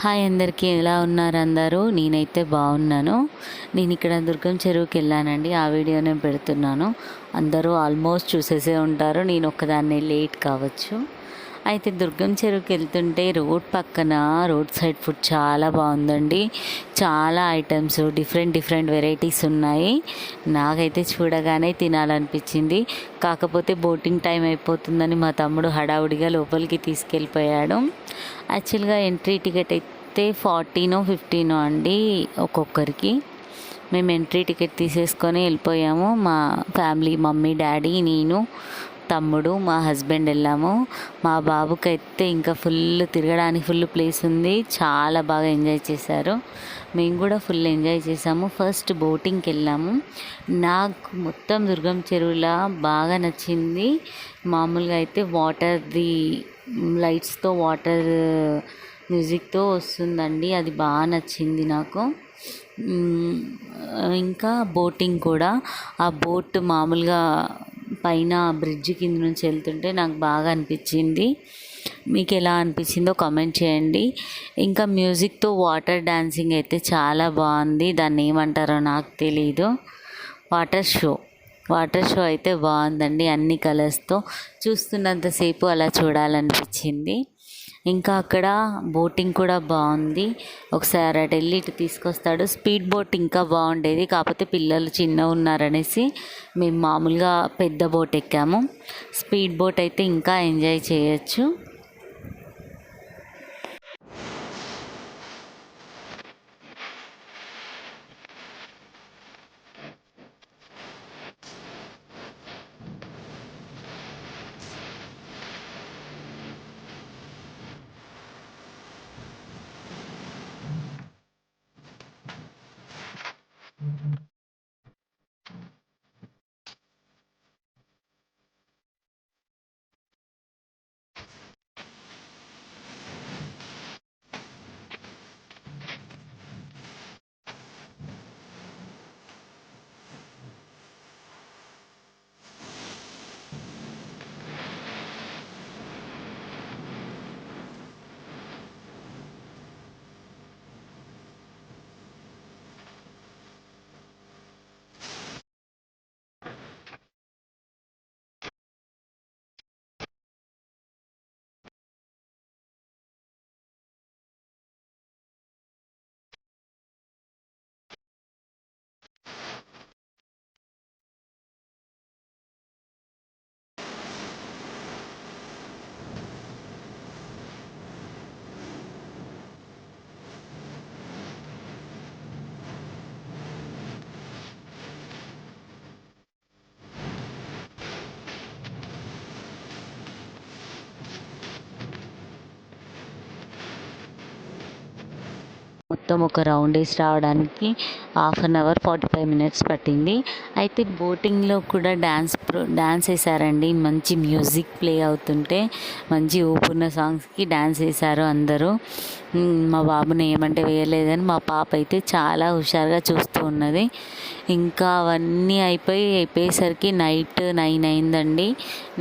Hi అందరికీ, ఎలా ఉన్నారు అందరూ? నేనైతే బాగున్నాను. నేను ఇక్కడ దుర్గం చెరువుకి వెళ్ళానండి. ఆ వీడియో నేను పెడుతున్నాను. అందరూ ఆల్మోస్ట్ చూసేసే ఉంటారు. నేను ఒక్కదాన్నే లేట్ కావచ్చు. అయితే దుర్గం చెరువుకి వెళ్తుంటే రోడ్ సైడ్ ఫుడ్ చాలా బాగుందండి. చాలా ఐటమ్స్, డిఫరెంట్ వెరైటీస్ ఉన్నాయి. నాకైతే చూడగానే తినాలనిపించింది. కాకపోతే బోటింగ్ టైం అయిపోతుందని మా తమ్ముడు హడావుడిగా లోపలికి తీసుకెళ్ళిపోయాడు. యాక్చువల్గా ఎంట్రీ టికెట్ అయితే 40 అండి ఒక్కొక్కరికి. మేము ఎంట్రీ టికెట్ తీసేసుకొని వెళ్ళిపోయాము. మా ఫ్యామిలీ, మమ్మీ, డాడీ, నేను, తమ్ముడు, మా హస్బెండ్ వెళ్ళాము. మా బాబుకైతే ఇంకా తిరగడానికి ఫుల్ ప్లేస్ ఉంది. చాలా బాగా ఎంజాయ్ చేశారు. మేము కూడా ఫుల్ ఎంజాయ్ చేసాము. ఫస్ట్ బోటింగ్కి వెళ్ళాము. నాకు మొత్తం దుర్గం చెరువులా బాగా నచ్చింది. మామూలుగా అయితే వాటర్ది లైట్స్తో, వాటర్ మ్యూజిక్తో వస్తుందండి. అది బాగా నచ్చింది నాకు. ఇంకా బోటింగ్ కూడా, ఆ బోట్ మామూలుగా పైన బ్రిడ్జ్ కింద నుంచి వెళ్తుంటే నాకు బాగా అనిపించింది. మీకు ఎలా అనిపించిందో కామెంట్ చేయండి. ఇంకా మ్యూజిక్తో వాటర్ డాన్సింగ్ అయితే చాలా బాగుంది. దాన్ని ఏమంటారో నాకు తెలీదు. వాటర్ షో అయితే బాగుందండి. అన్ని కలర్స్తో చూస్తున్నంతసేపు అలా చూడాలనిపించింది. ఇంకా అక్కడ బోటింగ్ కూడా బాగుంది. ఒకసారి అటు వెళ్ళి ఇటు తీసుకొస్తాడు. స్పీడ్ బోట్ ఇంకా బాగుండేది, కాకపోతే పిల్లలు చిన్నగా ఉన్నారనేసి మేము మామూలుగా పెద్ద బోట్ ఎక్కాము. స్పీడ్ బోట్ అయితే ఇంకా ఎంజాయ్ చేయొచ్చు. మొత్తం ఒక రౌండ్ వేసి రావడానికి 1/2 అవర్ 45 మినిట్స్ పట్టింది. అయితే బోటింగ్లో కూడా డ్యాన్స్ వేశారండి. మంచి మ్యూజిక్ ప్లే అవుతుంటే మంచి ఊపున్న సాంగ్స్కి డ్యాన్స్ వేశారు అందరూ. మా బాబుని ఏమంటే వేయలేదని మా పాప అయితే చాలా హుషారుగా చూస్తూ ఉన్నది. ఇంకా అవన్నీ అయిపోయేసరికి నైట్ 9 అయిందండి.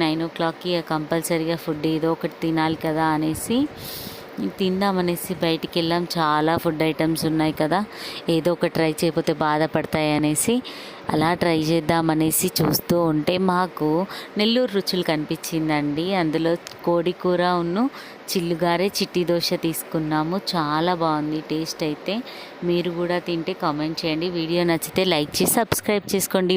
9 o'clockకి కంపల్సరీగా ఫుడ్ ఏదో ఒకటి తినాలి కదా అనేసి తిందామనేసి బయటికి వెళ్ళాం. చాలా ఫుడ్ ఐటమ్స్ ఉన్నాయి కదా, ఏదో ఒకటి ట్రై చేయకపోతే బాధపడతాయి అనేసి అలా ట్రై చేద్దామనేసి చూస్తూ ఉంటే మాకు నెల్లూరు రుచులు కనిపించిందండి. అందులో కోడి కూర చిల్లుగారే చిట్టి దోశ తీసుకున్నాము. చాలా బాగుంది టేస్ట్ అయితే. మీరు కూడా తింటే కామెంట్ చేయండి. వీడియో నచ్చితే లైక్ చేసి సబ్స్క్రైబ్ చేసుకోండి.